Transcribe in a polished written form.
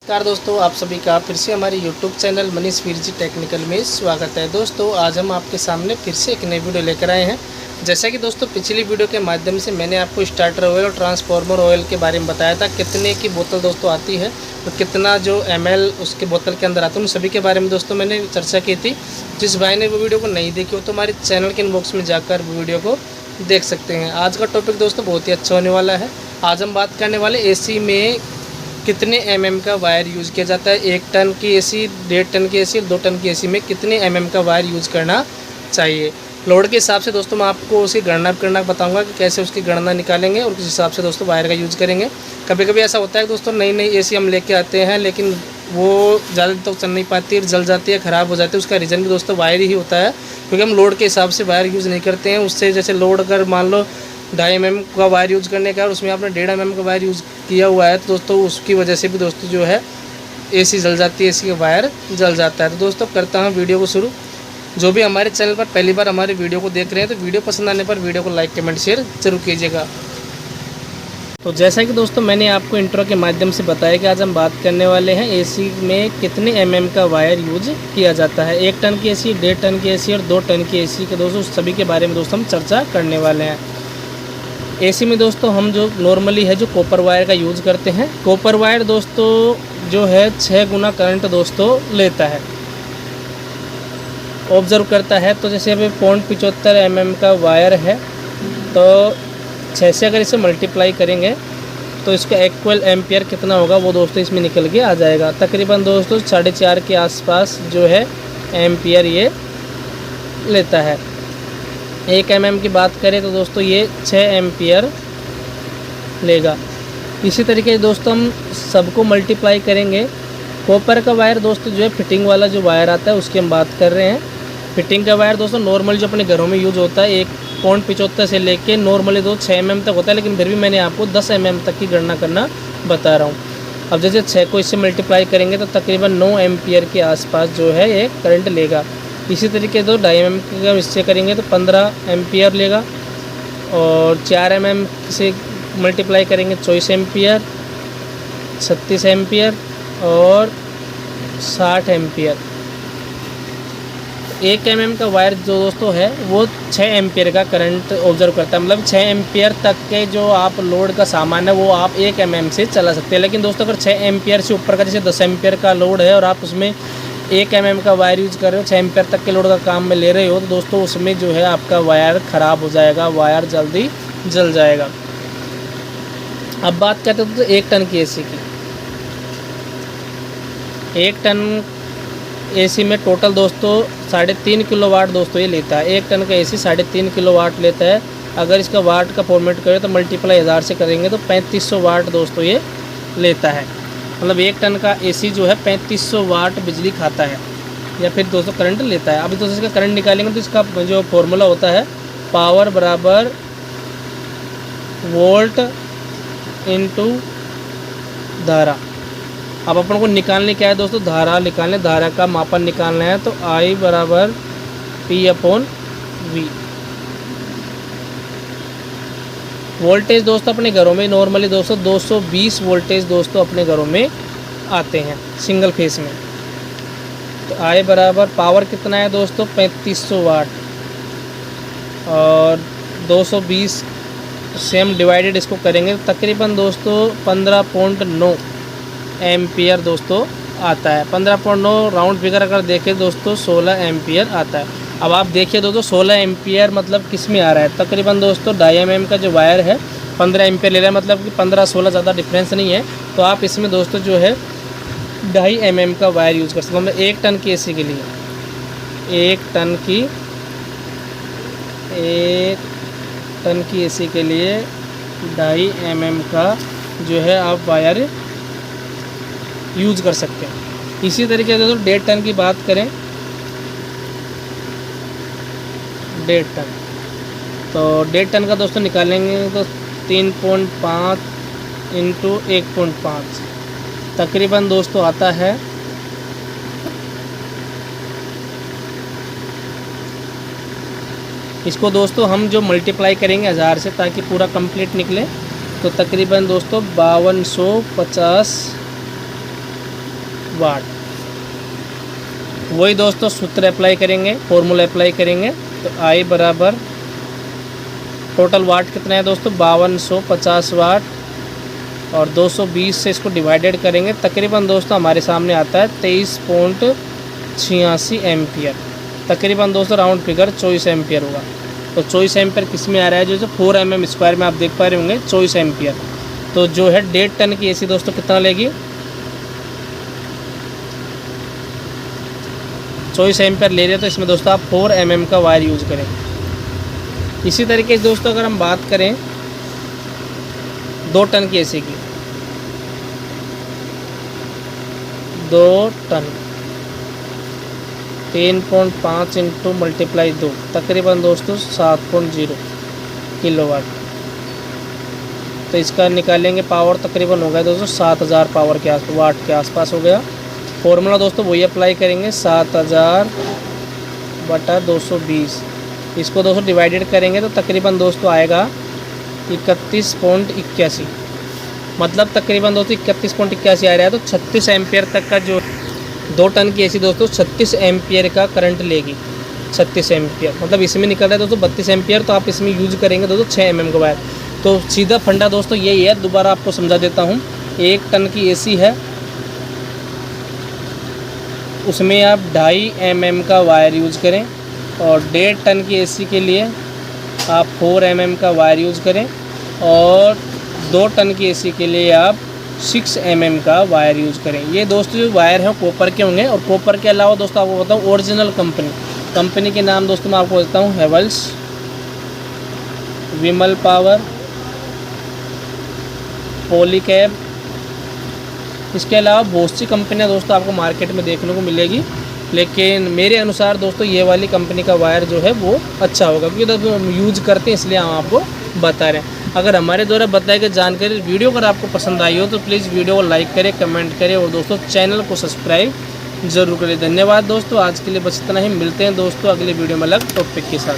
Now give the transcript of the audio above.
नमस्कार दोस्तों, आप सभी का फिर से हमारे YouTube channel Manish Veer ji technical में स्वागत है। दोस्तों आज हम आपके सामने फिर से एक नई वीडियो लेकर आए हैं। जैसा कि दोस्तों पिछली वीडियो के माध्यम से मैंने आपको स्टार्टर ऑयल और ट्रांसफार्मर ऑयल के बारे में बताया था, कितने की बोतल दोस्तों आती है और कितना जो ml उसके बोतल के अंदर आता है, उन सभी के बारे में दोस्तों मैंने चर्चा की थी। जिस भाई ने वो वीडियो को नहीं देखी हो तो हमारे चैनल के इनबॉक्स में जाकर वो वीडियो को देख सकते हैं। आज का टॉपिक दोस्तों बहुत ही अच्छा होने वाला है। आज हम बात करने वाले AC में कितने mm का वायर यूज़ किया जाता है। 1 टन की AC, 1.5 टन की AC और 2 टन की AC में कितने mm का वायर यूज़ करना चाहिए। लोड के हिसाब से दोस्तों मैं आपको उसकी गणना करना बताऊंगा कि कैसे उसकी गणना निकालेंगे और किस हिसाब से दोस्तों वायर का यूज़ करेंगे। कभी कभी ऐसा होता है दोस्तों, नई नई AC हम लेके आते हैं लेकिन वो ज़्यादा दिन तक चल नहीं पाती, जल जाती है, ख़राब हो जाती है। उसका रीज़न भी दोस्तों वायर ही होता है, क्योंकि हम लोड के हिसाब से वायर यूज़ नहीं करते हैं। उससे जैसे लोड अगर मान लो 2.5 mm का वायर यूज़ करने का और उसमें आपने 1.5 mm का वायर यूज़ किया हुआ है तो दोस्तों उसकी वजह से भी दोस्तों जो है AC जल जाती है, AC का वायर जल जाता है। तो दोस्तों करता हूँ वीडियो को शुरू। जो भी हमारे चैनल पर पहली बार हमारे वीडियो को देख रहे हैं तो वीडियो पसंद आने पर वीडियो को लाइक कमेंट शेयर जरूर कीजिएगा। तो जैसा कि दोस्तों मैंने आपको इंट्रो के माध्यम से बताया कि आज हम बात करने वाले हैं AC में कितने mm का वायर यूज किया जाता है। 1 टन की AC, 1.5 टन की AC और 2 टन की AC के दोस्तों सभी के बारे में दोस्तों हम चर्चा करने वाले हैं। AC में दोस्तों हम जो नॉर्मली है जो कॉपर वायर का यूज़ करते हैं। कॉपर वायर दोस्तों जो है 6 गुना करंट दोस्तों लेता है, ऑब्ज़र्व करता है। तो जैसे अभी 0.75 mm का वायर है तो 6 से अगर इसे मल्टीप्लाई करेंगे तो इसका इक्वल एम्पियर कितना होगा वो दोस्तों इसमें निकल के आ जाएगा। तकरीबन दोस्तों 4.5 के आसपास जो है एम्पियर ये लेता है। 1 mm की बात करें तो दोस्तों ये 6 एम्पियर लेगा। इसी तरीके से दोस्तों हम सबको मल्टीप्लाई करेंगे। कॉपर का वायर दोस्तों जो है फिटिंग वाला जो वायर आता है उसकी हम बात कर रहे हैं। फिटिंग का वायर दोस्तों नॉर्मल जो अपने घरों में यूज़ होता है 1.75 से लेके नॉर्मली 6 mm तक होता है, लेकिन फिर भी मैंने आपको 10 mm तक की गणना करना बता रहा हूँ। अब जैसे 6 को इससे मल्टीप्लाई करेंगे तो तकरीबन 9 एम्पियर के आसपास जो है ये करंट लेगा। इसी तरीके से 2.5 mm का इससे करेंगे तो 15 एम्पियर लेगा और 4 mm से मल्टीप्लाई करेंगे 24 एम्पियर, 36 एम्पियर और 60 एम्पियर। 1 mm का वायर जो दोस्तों है वो 6 एम्पियर का करंट ऑब्जर्व करता है। मतलब 6 एम्पियर तक के जो आप लोड का सामान है वो आप 1 mm से चला सकते हैं। लेकिन दोस्तों अगर 6 एम्पियर से ऊपर का जैसे 10 एम्पियर का लोड है और आप उसमें 1 mm का वायर यूज़ कर रहे हो, 6 एम्पियर तक के लोड का काम में ले रहे हो तो दोस्तों उसमें जो है आपका वायर ख़राब हो जाएगा, वायर जल्दी जल जाएगा। अब बात करते हैं तो 1 टन की AC की। 1 टन AC में टोटल दोस्तों 3.5 किलोवाट दोस्तों ये लेता है। 1 टन का AC 3.5 किलोवाट लेता है। अगर इसका वाट का फॉर्मेट करें तो मल्टीप्लाई 1000 से करेंगे तो 3500 वाट दोस्तों ये लेता है। मतलब 1 टन का AC जो है 3500 वाट बिजली खाता है या फिर दोस्तों करंट लेता है। अभी दोस्तों इसका करंट निकालेंगे तो इसका जो फॉर्मूला होता है पावर बराबर वोल्ट इनटू धारा। अब अपन को निकालने क्या है दोस्तों, धारा निकालने, धारा का मापन निकालना है तो I बराबर P/V। वोल्टेज दोस्तों अपने घरों में नॉर्मली दोस्तों 220 वोल्टेज दोस्तों अपने घरों में आते हैं सिंगल फेस में। तो I बराबर पावर कितना है दोस्तों 3500 वाट और 220 से हम डिवाइडेड इसको करेंगे तो तकरीबन दोस्तों 15.9 एम्पियर दोस्तों आता है। 15.9 राउंड फिगर अगर देखें दोस्तों 16 एम्पियर आता है। अब आप देखिए दोस्तों 16 एम्पियर मतलब किस में आ रहा है। तकरीबन दोस्तों 2.5 mm का जो वायर है 15 एम्पियर ले रहा है, मतलब कि 15-16 ज़्यादा डिफरेंस नहीं है। तो आप इसमें दोस्तों जो है 2.5 mm का वायर यूज़ कर सकते हो। मतलब 1 टन की AC के लिए 1 टन की AC के लिए 2.5 mm का जो है आप वायर यूज़ कर सकते हैं। इसी तरीके से दोस्तों 1.5 टन की बात करें, 1.5 टन तो 1.5 टन का दोस्तों निकालेंगे तो 3.5 इंटू 1.5 तकरीबन दोस्तों आता है इसको दोस्तों हम जो मल्टीप्लाई करेंगे 1000 से ताकि पूरा कंप्लीट निकले तो तकरीबन दोस्तों 5250 वाट। वही दोस्तों सूत्र अप्लाई करेंगे, फॉर्मूला अप्लाई करेंगे। तो I बराबर टोटल वाट कितना है दोस्तों 5250 वाट, और 220 से इसको डिवाइडेड करेंगे, तकरीबन दोस्तों हमारे सामने आता है 23.86 एम्पियर। तकरीबन दोस्तों राउंड फिगर 24 एम्पियर होगा। तो 24 एम्पियर किस में आ रहा है, जो 4 mm स्क्वायर में आप देख पा रहे होंगे 24 एम्पियर। तो जो है 1.5 टन की AC दोस्तों कितना लेगी, 24 एम्पियर ले रहे हैं। तो इसमें दोस्तों आप 4 mm का वायर यूज़ करें। इसी तरीके से दोस्तों अगर हम बात करें 2 टन की AC की, 2 टन 3.5 इंटू मल्टीप्लाई 2, तकरीबन दोस्तों 7.0 किलोवाट। तो इसका निकालेंगे पावर, तकरीबन हो गया दोस्तों 7000 पावर के आसपास, वाट के आसपास हो गया। फॉर्मूला दोस्तों वही अप्लाई करेंगे, 7000/220। इसको दोस्तों डिवाइडेड करेंगे तो तकरीबन दोस्तों आएगा 31.81, मतलब तकरीबन दोस्तों 31.81 आ रहा है। तो 36 एम्पियर तक का जो 2 टन की AC दोस्तों 36 एम्पियर का करंट लेगी। 36 एम्पियर मतलब इसमें निकल रहा है दोस्तों 32 एम्पियर। तो आप इसमें यूज करेंगे दोस्तों 6 mm का वायर। तो सीधा फंडा दोस्तों यही है, दोबारा आपको समझा देता हूँ। 1 टन की AC है, उसमें आप 2.5 mm का वायर यूज़ करें, और 1.5 टन की AC के लिए आप 4 mm का वायर यूज़ करें, और 2 टन की AC के लिए आप 6 mm का वायर यूज़ करें। ये दोस्तों जो वायर है कॉपर के होंगे। और कॉपर के अलावा दोस्तों आपको बताऊँ ओरिजिनल कंपनी के नाम दोस्तों मैं आपको बताता हूँ, हेवल्स, विमल पावर, पॉलीकैब। इसके अलावा बहुत सी कंपनियां दोस्तों आपको मार्केट में देखने को मिलेगी, लेकिन मेरे अनुसार दोस्तों ये वाली कंपनी का वायर जो है वो अच्छा होगा, क्योंकि दोस्तों हम यूज़ करते हैं इसलिए हम आपको बता रहे हैं। अगर हमारे द्वारा बताई गई जानकारी वीडियो अगर आपको पसंद आई हो तो प्लीज़ वीडियो को लाइक करें, कमेंट करें, और दोस्तों चैनल को सब्सक्राइब ज़रूर करें। धन्यवाद दोस्तों, आज के लिए बस इतना ही। मिलते हैं दोस्तों अगले वीडियो में अलग टॉपिक के साथ।